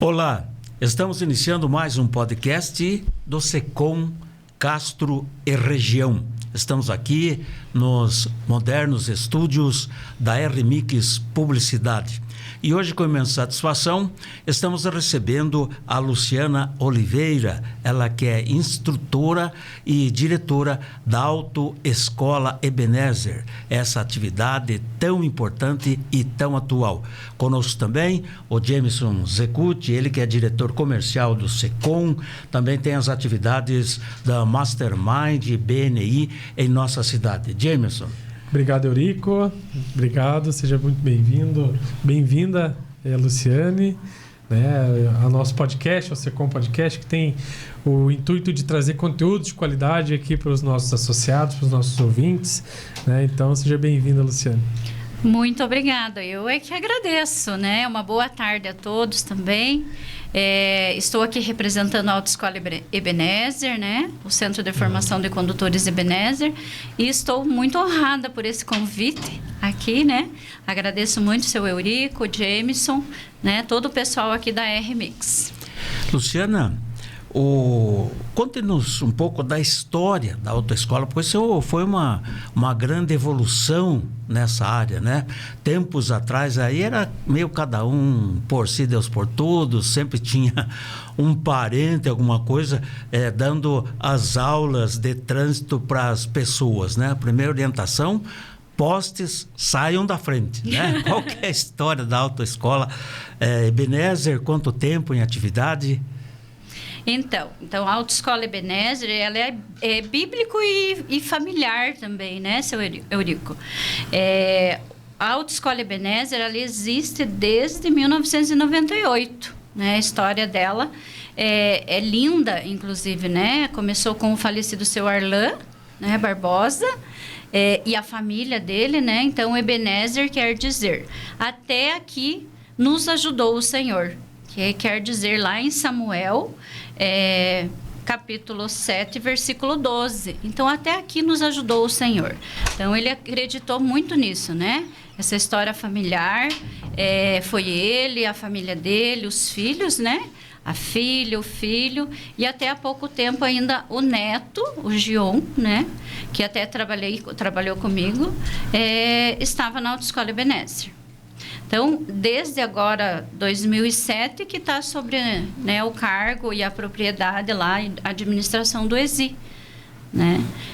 Olá, estamos iniciando mais um podcast do Secom Castro e Região. Estamos aqui nos modernos estúdios da RMix Publicidade. E hoje, com imensa satisfação, estamos recebendo a Luciana Oliveira, ela que é instrutora e diretora da Autoescola Ebenezer, essa atividade tão importante e tão atual. Conosco também o Jameson Zecuti, ele que é diretor comercial do Secom, também tem as atividades da Mastermind BNI em nossa cidade. Jameson. Obrigado, Eurico. Obrigado, seja muito bem-vindo. Bem-vinda, Luciane, ao nosso podcast, ao Secom Podcast, que tem o intuito de trazer conteúdo de qualidade aqui para os nossos associados, para os nossos ouvintes. Então, seja bem-vinda, Luciane. Muito obrigada. Eu é que agradeço, Uma boa tarde a todos também. Estou aqui representando a Autoescola Ebenezer, o Centro de Formação de Condutores Ebenezer, e estou muito honrada por esse convite aqui, Agradeço muito o seu Eurico, o Jameson, todo o pessoal aqui da RMix. Luciana, conte-nos um pouco da história da autoescola, porque isso foi uma grande evolução nessa área, Tempos atrás aí era meio cada um por si, Deus por todos, sempre tinha um parente, alguma coisa, dando as aulas de trânsito para as pessoas, A primeira orientação: postes saiam da frente, Qual que é a história da autoescola Ebenezer? Quanto tempo em atividade? Então a Autoescola Ebenezer, ela é bíblico e familiar também, seu Eurico? A Autoescola Ebenezer, ela existe desde 1998, A história dela é linda, inclusive, Começou com o falecido seu Arlan, Barbosa, e a família dele, Então, Ebenezer quer dizer: até aqui nos ajudou o Senhor. Que quer dizer lá em Samuel, capítulo 7, versículo 12. Então, até aqui nos ajudou o Senhor. Então, ele acreditou muito nisso, Essa história familiar, foi ele, a família dele, os filhos, A filha, o filho, e até há pouco tempo ainda o neto, o Gion, Que até trabalhou comigo, estava na Autoescola Ebenezer. Então, desde agora, 2007, que está sobre o cargo e a propriedade lá, a administração do ESI.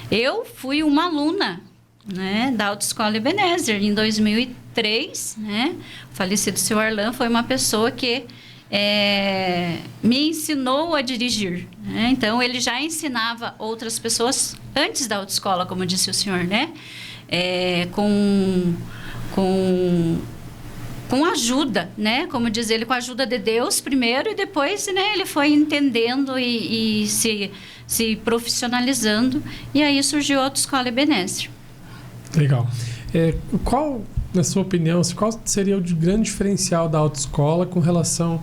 Eu fui uma aluna da Autoescola Ebenezer em 2003. O falecido seu Arlan foi uma pessoa que me ensinou a dirigir. Então, ele já ensinava outras pessoas antes da autoescola, como disse o senhor, com ajuda, como diz ele, com a ajuda de Deus primeiro, e depois, ele foi entendendo e se profissionalizando, e aí surgiu a Autoescola Ebenezer. Legal. Qual, na sua opinião, qual seria o grande diferencial da autoescola com relação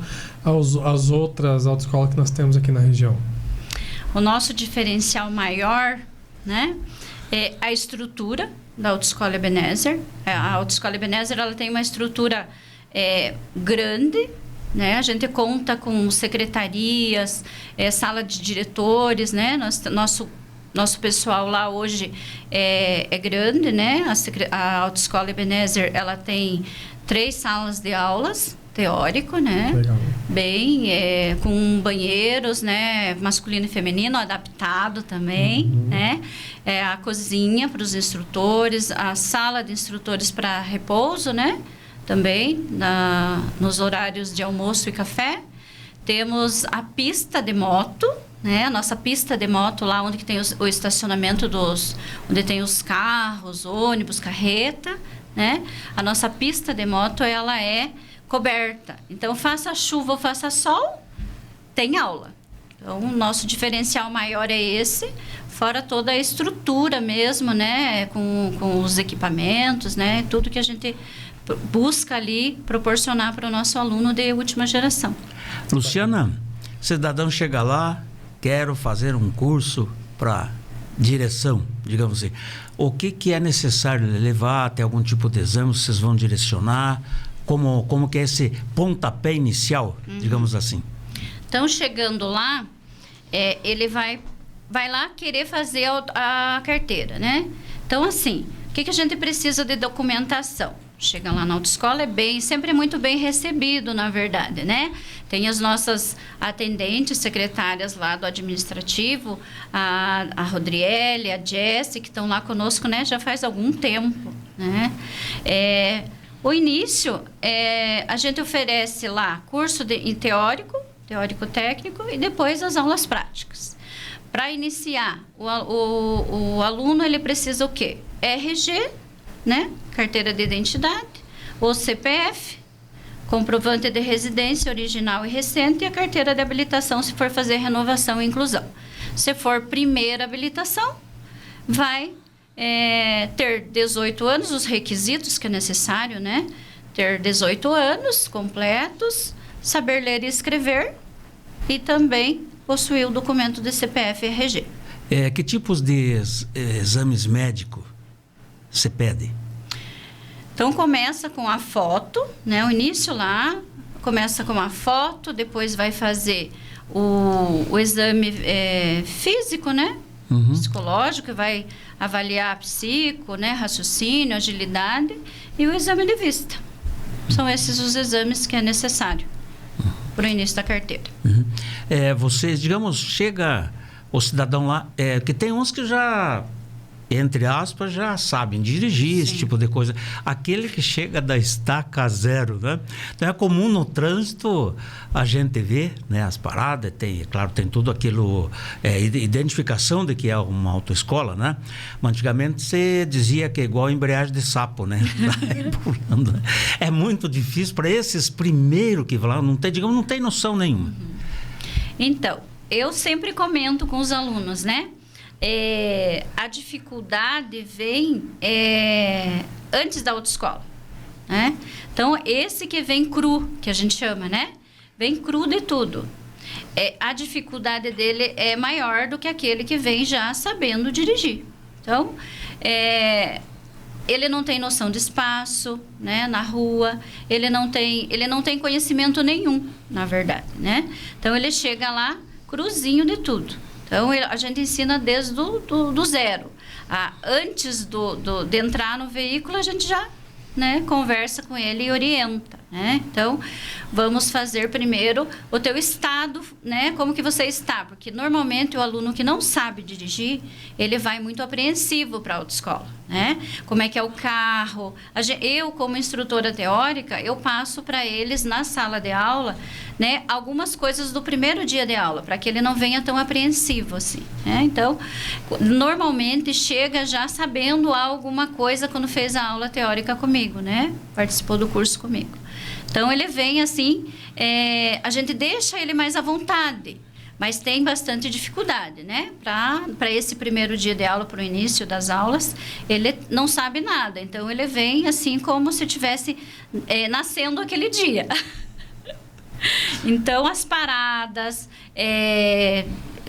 às outras autoescolas que nós temos aqui na região? O nosso diferencial maior, é a estrutura da Autoescola Ebenezer. A Autoescola Ebenezer, ela tem uma estrutura grande, A gente conta com secretarias, sala de diretores, Nosso pessoal lá hoje é grande, A Autoescola Ebenezer, ela tem 3 salas de aulas, teórico, Legal. Bem, com banheiros, masculino e feminino, adaptado também, A cozinha para os instrutores, a sala de instrutores para repouso, Também, nos horários de almoço e café. Temos a pista de moto, A nossa pista de moto lá onde que tem o estacionamento onde tem os carros, ônibus, carreta, A nossa pista de moto, ela é coberta. Então, faça chuva ou faça sol, tem aula. Então, o nosso diferencial maior é esse, fora toda a estrutura mesmo, com os equipamentos, tudo que a gente busca ali proporcionar para o nosso aluno de última geração. Luciana, cidadão chega lá, quero fazer um curso para direção, digamos assim, o que é necessário levar até algum tipo de exame? Vocês vão direcionar? Como que é esse pontapé inicial, digamos assim? Então, chegando lá, ele vai lá querer fazer a carteira, né? Então, assim, o que a gente precisa de documentação? Chega lá na autoescola, sempre muito bem recebido, na verdade, né? Tem as nossas atendentes, secretárias lá do administrativo, a Rodriele, a Jessie, que estão lá conosco, né? Já faz algum tempo, né? O início, a gente oferece lá curso em teórico-técnico e depois as aulas práticas. Para iniciar, o aluno, ele precisa o quê? RG, né? Carteira de identidade, o CPF, comprovante de residência original e recente e a carteira de habilitação, se for fazer renovação e inclusão. Se for primeira habilitação, vai ter 18 anos, os requisitos que é necessário, né? Ter 18 anos completos, saber ler e escrever e também possuir o documento de CPF e RG. Que tipos de exames médicos você pede? Então, começa com a foto, né? O início lá, começa com a foto, depois vai fazer o exame físico, né? Psicológico, que vai avaliar psico, né? Raciocínio, agilidade e o exame de vista. São esses os exames que é necessário para o início da carteira. Vocês, digamos, chega o cidadão lá, que tem uns que já, entre aspas, já sabem dirigir. Sim. Esse tipo de coisa. Aquele que chega da estaca zero, né? Então é comum no trânsito a gente ver, né, as paradas, claro, tem tudo aquilo, identificação de que é uma autoescola, né? Mas antigamente você dizia que é igual embreagem de sapo, né? É muito difícil para esses primeiros que vão lá, não tem noção nenhuma. Então, eu sempre comento com os alunos, né? A dificuldade vem antes da autoescola, né? Então, esse que vem cru, que a gente chama, né? Vem cru de tudo. A dificuldade dele é maior do que aquele que vem já sabendo dirigir. Então, ele não tem noção de espaço, né, na rua, ele não tem conhecimento nenhum, na verdade, né? Então, ele chega lá cruzinho de tudo. Então, a gente ensina desde do zero. Antes de entrar no veículo, a gente já, né, conversa com ele e orienta, né? Então, vamos fazer primeiro o teu estado, né? Como que você está? Porque, normalmente, o aluno que não sabe dirigir, ele vai muito apreensivo para a autoescola, né? Como é que é o carro? Eu, como instrutora teórica, eu passo para eles, na sala de aula, né, algumas coisas do primeiro dia de aula, para que ele não venha tão apreensivo assim, né? Então, normalmente, chega já sabendo alguma coisa quando fez a aula teórica comigo, né? Participou do curso comigo. Então, ele vem assim, a gente deixa ele mais à vontade, mas tem bastante dificuldade, né? Para esse primeiro dia de aula, para o início das aulas, ele não sabe nada. Então, ele vem assim como se estivesse nascendo aquele dia. Então, as paradas,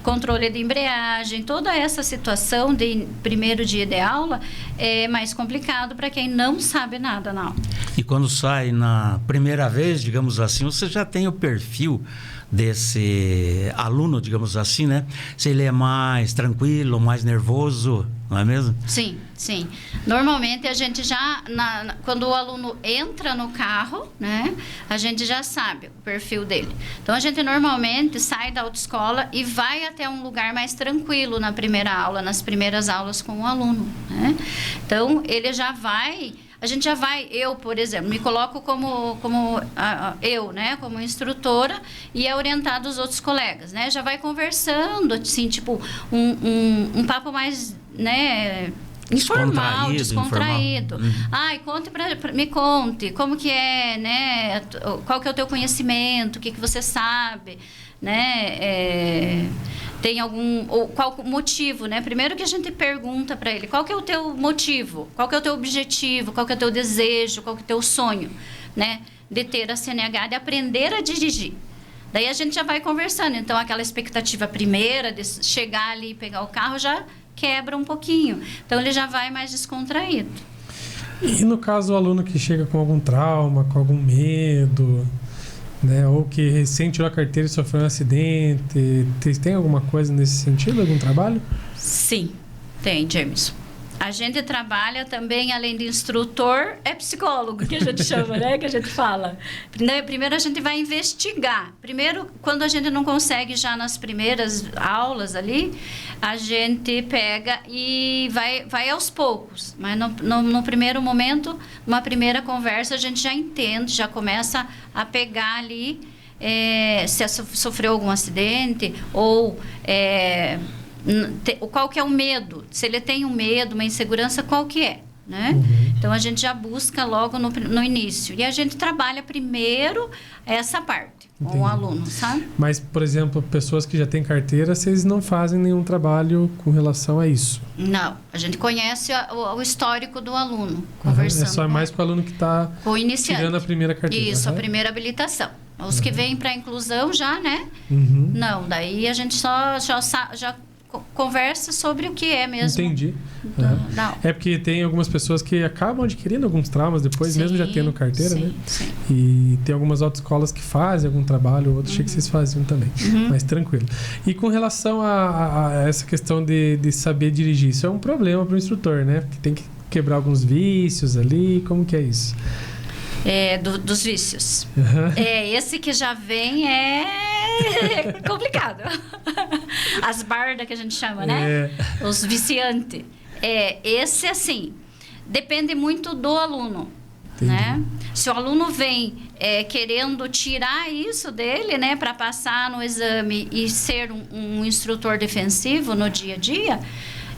controle de embreagem, toda essa situação de primeiro dia de aula é mais complicado para quem não sabe nada na aula. E quando sai na primeira vez, digamos assim, você já tem o perfil desse aluno, digamos assim, né? Se ele é mais tranquilo, mais nervoso, não é mesmo? Sim, sim. Normalmente a gente já, quando o aluno entra no carro, né? A gente já sabe o perfil dele. Então, a gente normalmente sai da autoescola e vai até um lugar mais tranquilo na primeira aula, nas primeiras aulas com o aluno, né? Então, ele já vai... A gente já vai, eu, por exemplo, me coloco como eu, né, como instrutora e é orientado os outros colegas, né? Já vai conversando, assim, tipo, um papo mais, né, informal, descontraído. Ai, me conte, como que é, né? Qual que é o teu conhecimento, o que você sabe, né? Tem qual o motivo, né? Primeiro que a gente pergunta para ele, qual que é o teu motivo? Qual que é o teu objetivo? Qual que é o teu desejo? Qual que é o teu sonho, né? De ter a CNH, de aprender a dirigir. Daí a gente já vai conversando. Então, aquela expectativa primeira de chegar ali e pegar o carro já quebra um pouquinho. Então, ele já vai mais descontraído. E no caso, o aluno que chega com algum trauma, com algum medo, né? Ou que recém tirou a carteira e sofreu um acidente, tem alguma coisa nesse sentido, algum trabalho? Sim, tem, Jameson. A gente trabalha também, além de instrutor, é psicólogo, que a gente chama, né? Que a gente fala. Primeiro a gente vai investigar. Primeiro, quando a gente não consegue já nas primeiras aulas ali, a gente pega e vai aos poucos. Mas no primeiro momento, numa primeira conversa, a gente já entende, já começa a pegar ali se sofreu algum acidente ou... qual que é o medo, se ele tem um medo, uma insegurança, qual que é, né? Então a gente já busca logo no início e a gente trabalha primeiro essa parte com o aluno, sabe? Mas, por exemplo, pessoas que já têm carteira, vocês não fazem nenhum trabalho com relação a isso? Não, a gente conhece o histórico do aluno, conversando. É só mais com o aluno que está tirando a primeira carteira. Isso, a primeira habilitação. Os que vêm para a inclusão já, né? Não, daí a gente já conversa sobre o que é mesmo. Entendi. É porque tem algumas pessoas que acabam adquirindo alguns traumas depois, mesmo já tendo carteira, né? Sim. E tem algumas autoescolas que fazem algum trabalho, outros achei que vocês faziam também. Mas tranquilo. E com relação a essa questão de saber dirigir, isso é um problema para o instrutor, né? Porque tem que quebrar alguns vícios ali, como que é isso? Dos vícios. Esse que já vem é complicado. As bardas que a gente chama, né? Os viciantes. Esse, assim, depende muito do aluno. Né? Se o aluno vem querendo tirar isso dele, né, para passar no exame e ser um instrutor defensivo no dia a dia,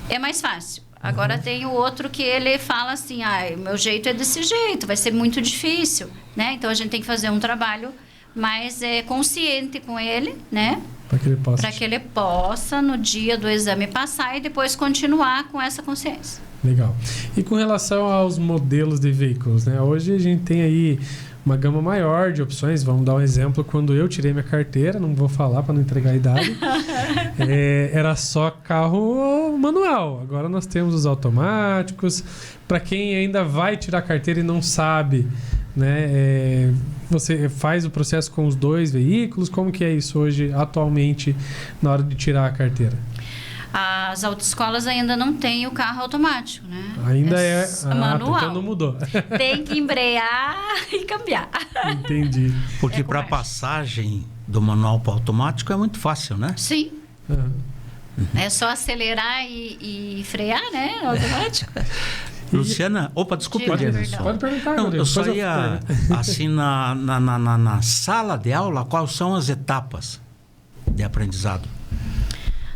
é mais fácil. Agora tem o outro que ele fala assim, o meu jeito é desse jeito, vai ser muito difícil, né? Então a gente tem que fazer um trabalho mais consciente com ele, né? Para que ele possa no dia do exame passar e depois continuar com essa consciência. Legal. E com relação aos modelos de veículos, né? Hoje a gente tem aí uma gama maior de opções. Vamos dar um exemplo. Quando eu tirei minha carteira, não vou falar para não entregar a idade, era só carro manual. Agora nós temos os automáticos. Para quem ainda vai tirar a carteira e não sabe, né? Você faz o processo com os 2 veículos? Como que é isso hoje, atualmente, na hora de tirar a carteira? As autoescolas ainda não têm o carro automático, né? Ainda manual. Então não mudou. Tem que embrear e cambiar. Entendi. Porque para a passagem do manual para o automático é muito fácil, né? Sim. É só acelerar e frear, né? No automático. Luciana, desculpa. Pode perguntar. Não, eu só ia, assim, na sala de aula, quais são as etapas de aprendizado?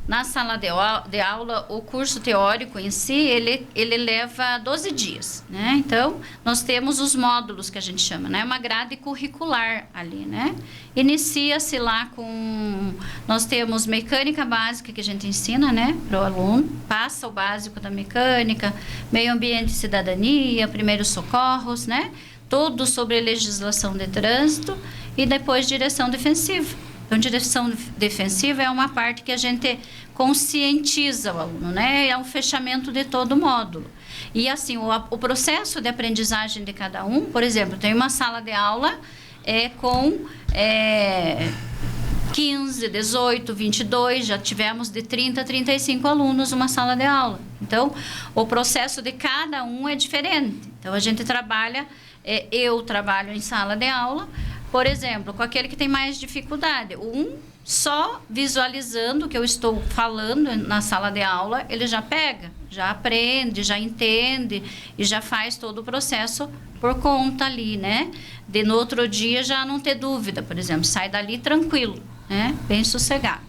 Na sala de aula, o curso teórico em si, ele leva 12 dias, né? Então, nós temos os módulos que a gente chama, né? Uma grade curricular ali, né? Inicia-se lá com... Nós temos mecânica básica que a gente ensina, né? Para o aluno. Passa o básico da mecânica, meio ambiente e cidadania, primeiros socorros, né? Tudo sobre legislação de trânsito e depois direção defensiva. Então, direção defensiva é uma parte que a gente conscientiza o aluno, né? É um fechamento de todo o módulo. E, assim, o processo de aprendizagem de cada um, por exemplo, tem uma sala de aula com 15, 18, 22, já tivemos de 30 a 35 alunos numa sala de aula. Então, o processo de cada um é diferente. Então, a gente trabalha, eu trabalho em sala de aula, por exemplo, com aquele que tem mais dificuldade. Só visualizando o que eu estou falando na sala de aula, ele já pega, já aprende, já entende e já faz todo o processo por conta ali, né? De no outro dia já não ter dúvida, por exemplo, sai dali tranquilo, né? Bem sossegado.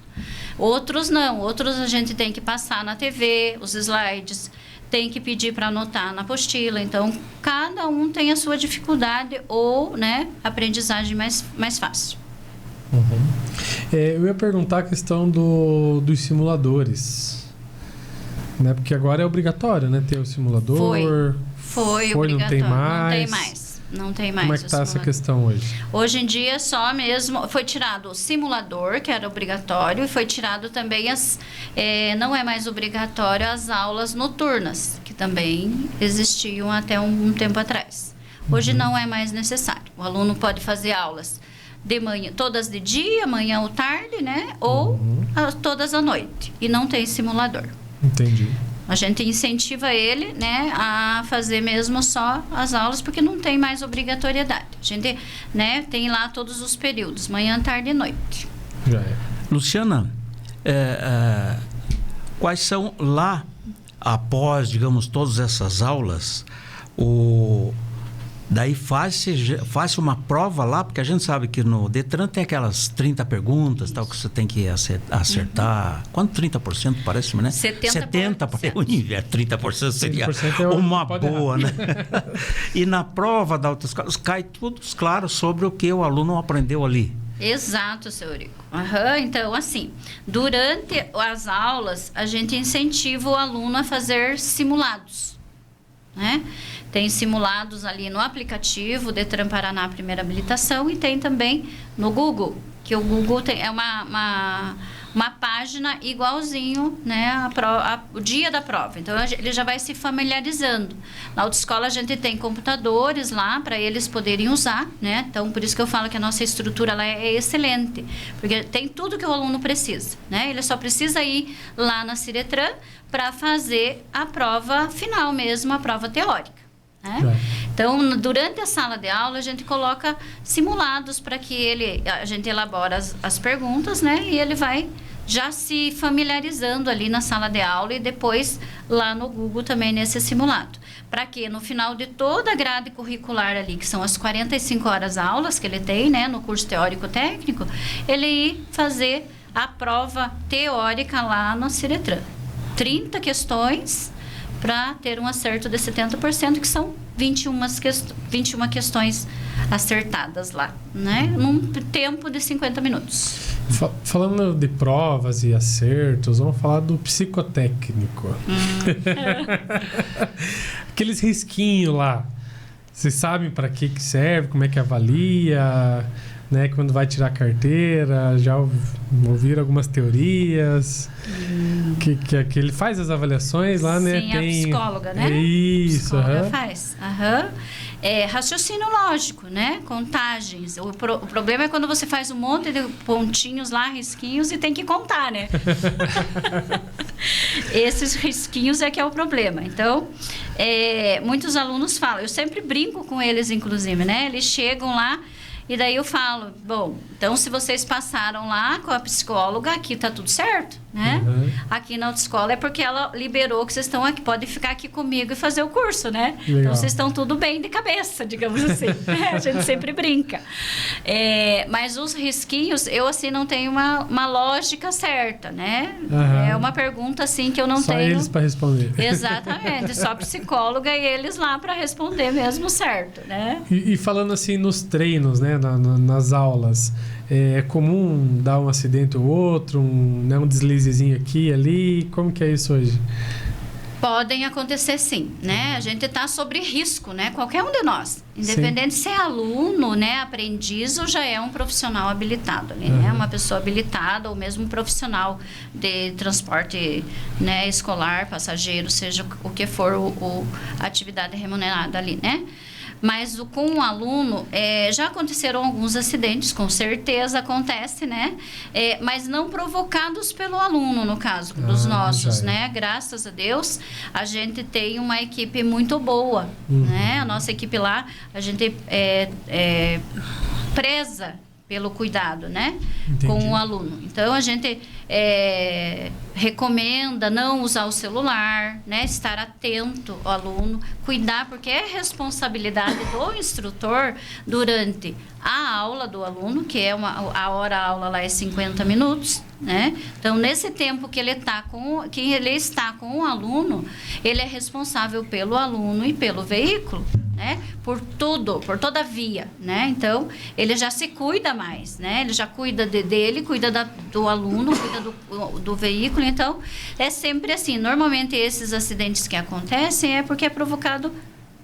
Outros não, outros a gente tem que passar na TV, os slides, tem que pedir para anotar na apostila. Então, cada um tem a sua dificuldade ou, né, aprendizagem mais fácil. Eu ia perguntar a questão dos simuladores, né? Porque agora é obrigatório, né? Ter o simulador. Foi obrigatório. Não tem mais. Não tem mais. Não tem mais. Como é que está essa questão hoje? Hoje em dia só mesmo foi tirado o simulador, que era obrigatório, e foi tirado também não é mais obrigatório as aulas noturnas, que também existiam até um tempo atrás. Hoje não é mais necessário. O aluno pode fazer aulas de manhã, todas de dia, manhã ou tarde, né? Ou todas à noite. E não tem simulador. Entendi. A gente incentiva ele, né, a fazer mesmo só as aulas, porque não tem mais obrigatoriedade. A gente, né, tem lá todos os períodos, manhã, tarde e noite. Já é. Luciana, quais são lá, após, digamos, todas essas aulas, daí faz uma prova lá, porque a gente sabe que no Detran tem aquelas 30 perguntas, tal, que você tem que acertar. Quanto? 30%, parece-me, né? 70%. 30% seria 30% uma boa, né? E na prova da autoescola, cai tudo claro sobre o que o aluno aprendeu ali. Exato, seu Eurico. Então, assim, durante as aulas, a gente incentiva o aluno a fazer simulados, né? Tem simulados ali no aplicativo Detran Paraná Primeira Habilitação e tem também no Google, que o Google é uma página igualzinho, né, o dia da prova. Então, ele já vai se familiarizando. Na autoescola, a gente tem computadores lá para eles poderem usar, né? Então, por isso que eu falo que a nossa estrutura lá é excelente, porque tem tudo que o aluno precisa, né? Ele só precisa ir lá na Ciretran para fazer a prova final mesmo, a prova teórica. Né? Então, durante a sala de aula, a gente coloca simulados para que a gente elabora as perguntas, né? E ele vai já se familiarizando ali na sala de aula e depois lá no Google também nesse simulado. Para que no final de toda a grade curricular ali, que são as 45 horas aulas que ele tem, né? No curso teórico-técnico, ele ir fazer a prova teórica lá no Ciretran. 30 questões para ter um acerto de 70%, que são 21 questões acertadas lá, né? Num tempo de 50 minutos. Falando de provas e acertos, vamos falar do psicotécnico. Aqueles risquinhos lá, vocês sabem para que serve, como é que avalia, né? Quando vai tirar a carteira, já ouviram algumas teorias, que ele faz as avaliações lá, né? Sim, a psicóloga, né? Isso, a psicóloga faz. Raciocínio lógico, né? Contagens. O problema é quando você faz um monte de pontinhos lá, risquinhos, e tem que contar, né? Esses risquinhos é que é o problema. Então, muitos alunos falam, eu sempre brinco com eles, inclusive, né? Eles chegam lá, e daí eu falo, bom, então se vocês passaram lá com a psicóloga, aqui tá tudo certo, né? Aqui na autoescola é porque ela liberou que vocês estão aqui, podem ficar aqui comigo e fazer o curso, né? Legal. Então vocês estão tudo bem de cabeça, digamos assim. A gente sempre brinca. Mas os risquinhos, eu assim não tenho uma lógica certa, né? É uma pergunta assim que eu não tenho. Só eles para responder. Exatamente, só a psicóloga e eles lá para responder mesmo certo, né? E falando assim nos treinos, né? Nas aulas, é comum dar um acidente ou outro, um deslizezinho aqui e ali? Como que é isso hoje? Podem acontecer sim, né? A gente está sobre risco, né? Qualquer um de nós, independente se é aluno, né, aprendiz ou já é um profissional habilitado, né? Uma pessoa habilitada ou mesmo um profissional de transporte, né, escolar, passageiro, seja o que for a atividade remunerada ali, né? Mas com o aluno, já aconteceram alguns acidentes, com certeza acontece, né? Mas não provocados pelo aluno, no caso dos nossos, né? Graças a Deus, a gente tem uma equipe muito boa, né? A nossa equipe lá, a gente preza pelo cuidado, né? Entendi. Com o aluno. Então, a gente recomenda não usar o celular, né? Estar atento ao aluno, cuidar, porque é responsabilidade do instrutor durante a aula do aluno, que é a hora-aula lá é 50 minutos, né? Então, nesse tempo que ele está com o aluno, ele é responsável pelo aluno e pelo veículo, né? Por toda a via, né? Então, ele já se cuida mais, né? Ele já cuida dele, cuida do aluno, cuida do veículo. Então, é sempre assim. Normalmente, esses acidentes que acontecem é porque é provocado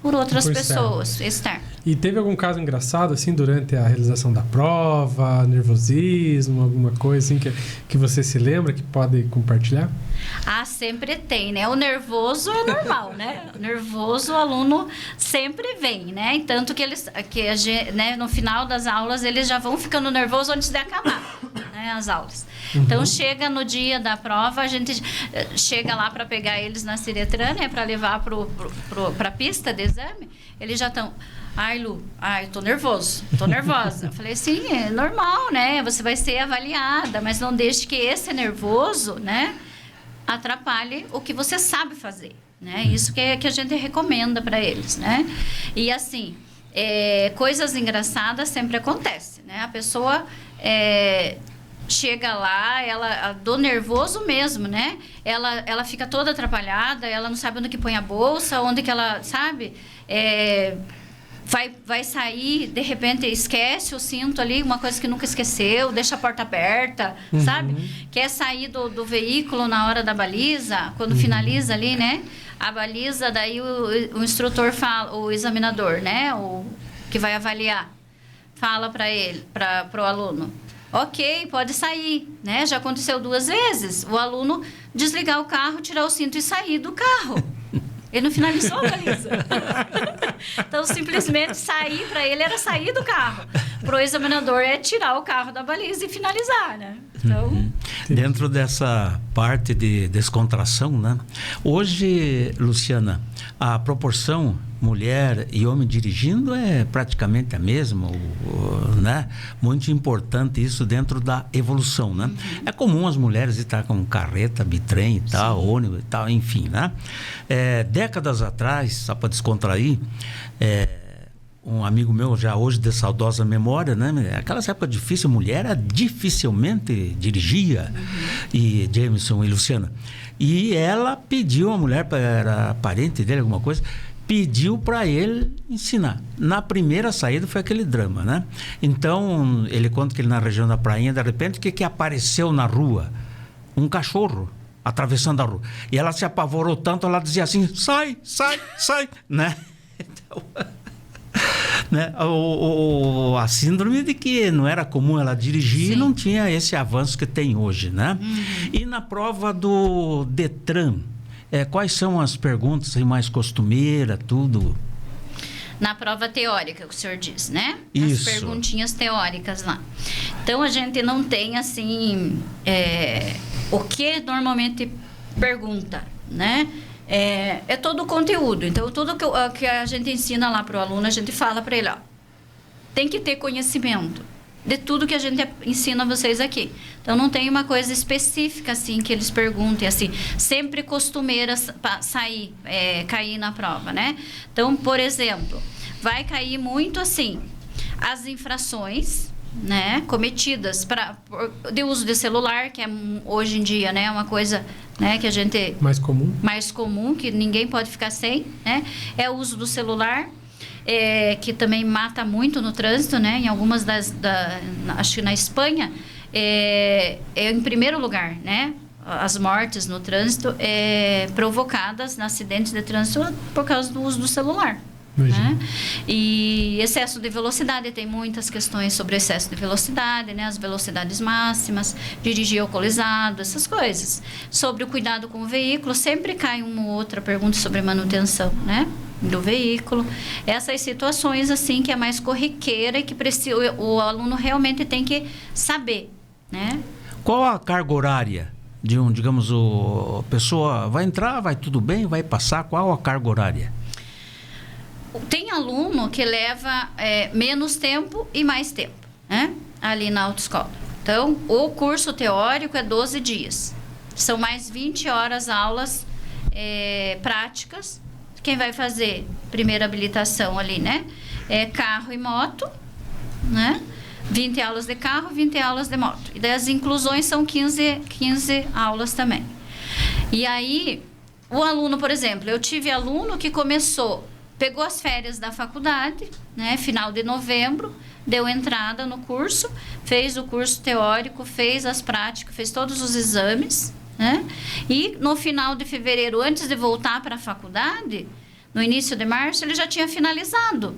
por outras Por pessoas externas. E teve algum caso engraçado, assim, durante a realização da prova, nervosismo, alguma coisa assim que você se lembra, que pode compartilhar? Ah, sempre tem, né? O nervoso é normal, né? O nervoso, o aluno sempre vem, né? E tanto que a gente, né, no final das aulas, eles já vão ficando nervosos antes de acabar, né, as aulas. Então, chega no dia da prova, a gente chega lá para pegar eles na Ciretran, né? Para levar para a pista de exame, eles já estão... Ai, Lu, tô nervosa. Eu falei, sim, é normal, né? Você vai ser avaliada, mas não deixe que esse nervoso, né, atrapalhe o que você sabe fazer, né? Isso que a gente recomenda para eles, né? E assim, coisas engraçadas sempre acontecem, né? A pessoa chega lá, ela do nervoso mesmo, né? Ela fica toda atrapalhada, ela não sabe onde que põe a bolsa, onde que ela, sabe? Vai sair, de repente esquece o cinto ali, uma coisa que nunca esqueceu, deixa a porta aberta, sabe? Quer sair do veículo na hora da baliza, quando finaliza ali, né? A baliza, daí o instrutor fala, o examinador, né? O que vai avaliar, fala para ele, para o aluno. Ok, pode sair, né? Já aconteceu 2 vezes. O aluno desligar o carro, tirar o cinto e sair do carro. Ele não finalizou a baliza. Então, simplesmente sair para ele era sair do carro. Para o examinador é tirar o carro da baliza e finalizar, né? Então... Dentro dessa parte de descontração, né? Hoje, Luciana, a proporção mulher e homem dirigindo é praticamente a mesma, né? Muito importante isso dentro da evolução, né? É comum as mulheres estar com carreta, bitrem e tal, ônibus e tal, enfim, né? Décadas atrás, só para descontrair, um amigo meu, já hoje de saudosa memória, né? Aquelas épocas difíceis, mulher dificilmente dirigia, e Jameson e Luciana. E ela pediu, a mulher, era parente dele, alguma coisa, pediu para ele ensinar. Na primeira saída foi aquele drama, né? Então, ele conta que ele na região da Prainha, de repente, o que apareceu na rua? Um cachorro atravessando a rua. E ela se apavorou tanto, ela dizia assim, sai, né? Então... né? A síndrome de que não era comum ela dirigir e não tinha esse avanço que tem hoje, né? E na prova do Detran, quais são as perguntas mais costumeiras, tudo? Na prova teórica, que o senhor diz, né? Isso. As perguntinhas teóricas lá. Então, a gente não tem, assim, o que normalmente pergunta, né? É todo o conteúdo. Então, tudo que a gente ensina lá para o aluno, a gente fala para ele, ó, tem que ter conhecimento de tudo que a gente ensina a vocês aqui. Então, não tem uma coisa específica, assim, que eles perguntem, assim, sempre costumeira cair na prova, né? Então, por exemplo, vai cair muito, assim, as infrações, né, cometidas de uso de celular, que é hoje em dia, né, uma coisa, né, que a gente mais comum, que ninguém pode ficar sem, né, é o uso do celular, que também mata muito no trânsito, né, em algumas acho que na Espanha em primeiro lugar, né, as mortes no trânsito provocadas em acidentes de trânsito por causa do uso do celular. Né? E excesso de velocidade, tem muitas questões sobre excesso de velocidade, né? As velocidades máximas, dirigir alcoolizado, essas coisas. Sobre o cuidado com o veículo, sempre cai uma ou outra pergunta sobre manutenção, né, do veículo. Essas situações assim que é mais corriqueira e que o aluno realmente tem que saber, né? Qual a carga horária de digamos, a pessoa vai entrar, vai tudo bem, vai passar, qual a carga horária? Tem aluno que leva menos tempo e mais tempo, né, ali na autoescola. Então, o curso teórico é 12 dias. São mais 20 horas aulas práticas. Quem vai fazer primeira habilitação ali, né? Carro e moto, né? 20 aulas de carro, 20 aulas de moto. E daí as inclusões são 15 aulas também. E aí, o aluno, por exemplo, eu tive aluno que pegou as férias da faculdade, né, final de novembro, deu entrada no curso, fez o curso teórico, fez as práticas, fez todos os exames, né? E no final de fevereiro, antes de voltar para a faculdade, no início de março, ele já tinha finalizado.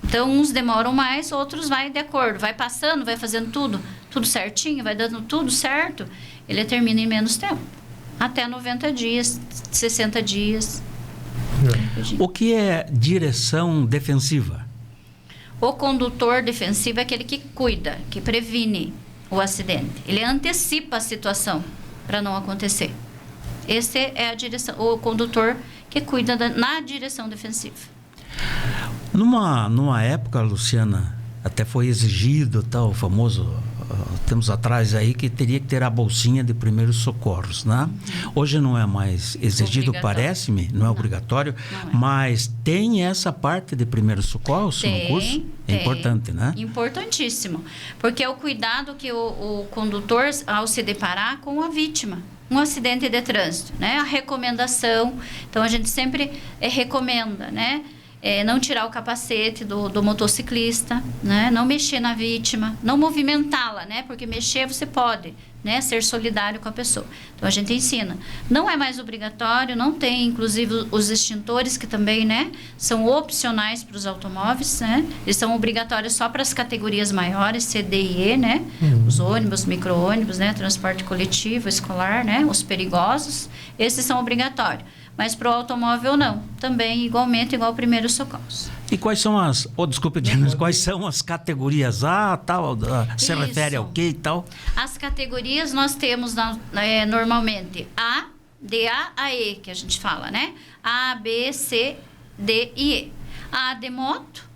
Então, uns demoram mais, outros vai de acordo. Vai passando, vai fazendo tudo certinho, vai dando tudo certo. Ele termina em menos tempo. Até 90 dias, 60 dias. O que é direção defensiva? O condutor defensivo é aquele que cuida, que previne o acidente. Ele antecipa a situação para não acontecer. Esse é a direção, o condutor que cuida na direção defensiva. Numa época, Luciana, até foi exigido, o famoso, tempos atrás aí, que teria que ter a bolsinha de primeiros socorros, né? Hoje não é mais exigido, parece-me, não é obrigatório, não é. Mas tem essa parte de primeiros socorros no curso? É importante, né? Importantíssimo, porque é o cuidado que o condutor, ao se deparar com a vítima, um acidente de trânsito, né? A recomendação, então a gente sempre recomenda, né? Não tirar o capacete do motociclista, né? Não mexer na vítima, não movimentá-la, né? Porque mexer você pode, né? Ser solidário com a pessoa. Então a gente ensina. Não é mais obrigatório, não tem, inclusive os extintores que também, né? São opcionais para os automóveis, né? Eles são obrigatórios só para as categorias maiores, C, D e E, né? Os ônibus, micro-ônibus, né? Transporte coletivo, escolar, né? Os perigosos, esses são obrigatórios. Mas para o automóvel não, também igualmente igual primeiros socorros. E quais são quais são as categorias se refere ao que e tal? As categorias nós temos normalmente A, D, A, E, que a gente fala, né? A, B, C, D e E. A de moto,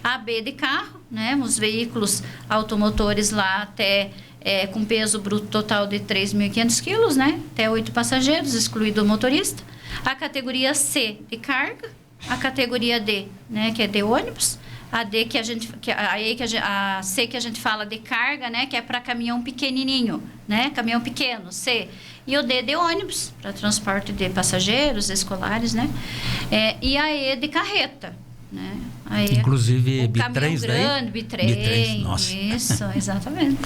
A, B de carro, né? Os veículos automotores lá até... com peso bruto total de 3.500 quilos, né? Até 8 passageiros, excluído o motorista. A categoria C de carga, a categoria D, né? Que é de ônibus. A D a C que a gente fala de carga, né? Que é para caminhão pequenininho, né? Caminhão pequeno, C. E o D de ônibus, para transporte de passageiros, escolares, né? E a E de carreta, né? Aí, inclusive bitrens grande, bitrem, nossa. Isso, exatamente.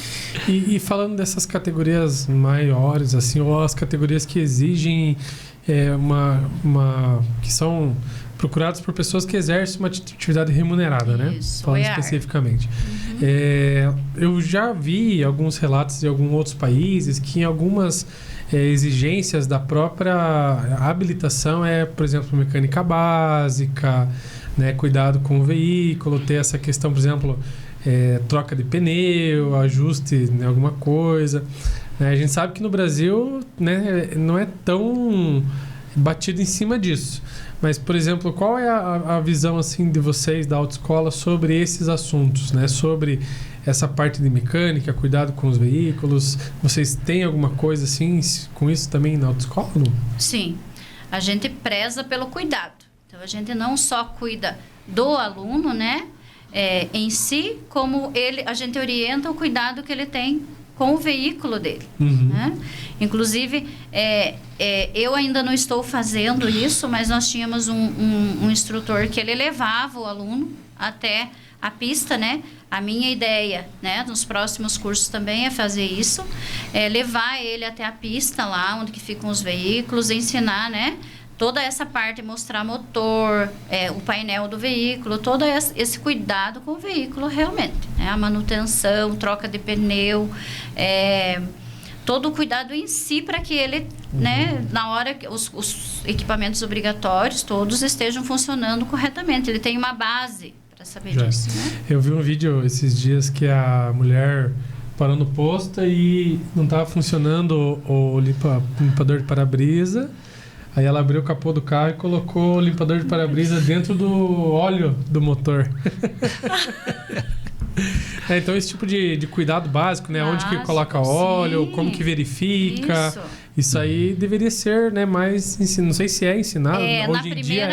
E falando dessas categorias maiores, assim, ou as categorias que exigem que são procuradas por pessoas que exercem uma atividade remunerada, né? Isso, falando especificamente. Eu já vi alguns relatos de alguns outros países que em algumas exigências da própria habilitação por exemplo, mecânica básica, né, cuidado com o veículo, ter essa questão, por exemplo, troca de pneu, ajuste em alguma coisa. A gente sabe que no Brasil, né, não é tão batido em cima disso. Mas, por exemplo, qual é a visão assim, de vocês da autoescola sobre esses assuntos, né? Sobre essa parte de mecânica, cuidado com os veículos? Vocês têm alguma coisa assim com isso também na autoescola? Não? Sim, a gente preza pelo cuidado. Então, a gente não só cuida do aluno, né, em si, como a gente orienta o cuidado que ele tem com o veículo dele. Né? Inclusive, eu ainda não estou fazendo isso, mas nós tínhamos um instrutor que ele levava o aluno até a pista, né? A minha ideia, né, nos próximos cursos também é fazer isso, levar ele até a pista lá, onde que ficam os veículos, ensinar, né? Toda essa parte, mostrar motor, o painel do veículo, todo esse cuidado com o veículo realmente. Né? A manutenção, troca de pneu, todo o cuidado em si para que ele, né, na hora que os equipamentos obrigatórios todos estejam funcionando corretamente. Ele tem uma base para saber disso. Né? Eu vi um vídeo esses dias que a mulher parou no posto e não estava funcionando o limpador de para-brisa. Aí ela abriu o capô do carro e colocou o limpador de para-brisa dentro do óleo do motor. Então, esse tipo de cuidado básico, né? Onde que coloca óleo, sim, como que verifica. Isso aí deveria ser, né, mais ensinado. Não sei se é ensinado. Hoje em dia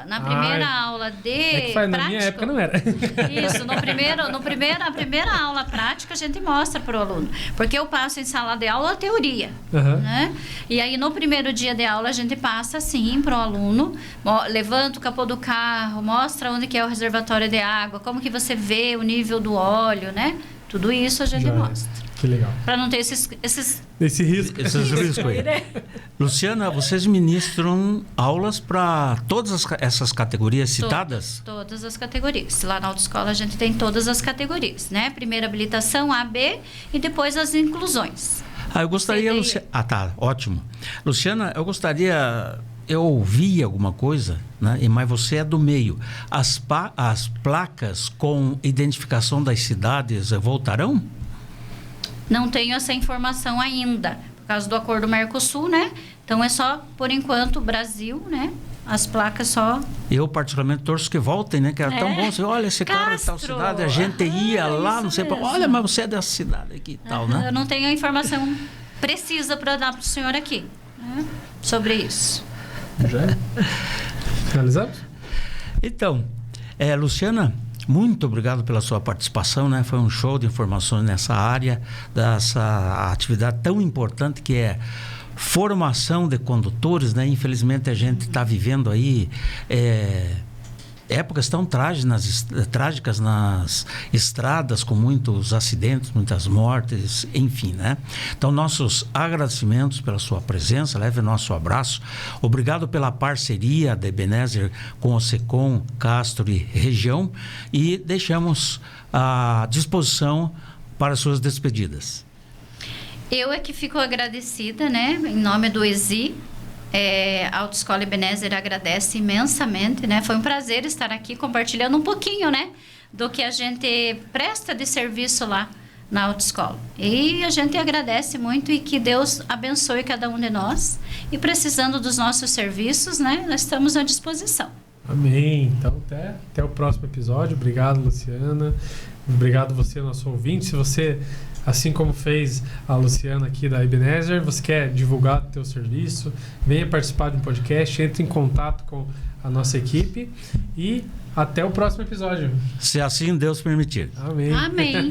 Na primeira aula de na minha época não era. Isso, na primeira aula prática a gente mostra para o aluno. Porque eu passo em sala de aula a teoria. Né? E aí no primeiro dia de aula a gente passa assim para o aluno, levanta o capô do carro, mostra onde que é o reservatório de água, como que você vê o nível do óleo, né? Tudo isso a gente mostra. Que legal. Para não ter esse risco. Esses riscos aí. né? Luciana, vocês ministram aulas para todas essas categorias citadas? Todas as categorias. Lá na autoescola a gente tem todas as categorias, né? Primeira habilitação, A, B, e depois as inclusões. Eu gostaria, Luciana... tá, ótimo. Luciana, eu gostaria... Eu ouvi alguma coisa, né? Mas você é do meio. As placas com identificação das cidades voltarão? Não tenho essa informação ainda, por causa do acordo Mercosul, né? Então, é só, por enquanto, Brasil, né? As placas só... Eu, particularmente, torço que voltem, né? Que era tão bom. Você, olha, esse cara é de tal cidade, a gente ia lá, não sei... Olha, mas você é dessa cidade aqui e tal, né? Eu não tenho a informação precisa para dar para o senhor aqui, né? Sobre isso. Já é? Finalizamos? Então, Luciana... Muito obrigado pela sua participação, né? Foi um show de informações nessa área, dessa atividade tão importante que é formação de condutores, né? Infelizmente a gente está vivendo aí épocas tão trágicas nas estradas, com muitos acidentes, muitas mortes, enfim, né? Então, nossos agradecimentos pela sua presença, leve nosso abraço. Obrigado pela parceria da Ebenezer com o SECOM, Castro e região, e deixamos à disposição para suas despedidas. Eu é que fico agradecida, né? Em nome do ESI, a Autoescola Ebenezer agradece imensamente, né? Foi um prazer estar aqui compartilhando um pouquinho, né? Do que a gente presta de serviço lá na Autoescola. E a gente agradece muito e que Deus abençoe cada um de nós. E precisando dos nossos serviços, né? Nós estamos à disposição. Amém. Então, até o próximo episódio. Obrigado, Luciana. Obrigado você, nosso ouvinte. Se você... Assim como fez a Luciana aqui da Ebenezer, você quer divulgar o teu serviço, venha participar de um podcast, entre em contato com a nossa equipe e até o próximo episódio. Se assim Deus permitir. Amém. Amém.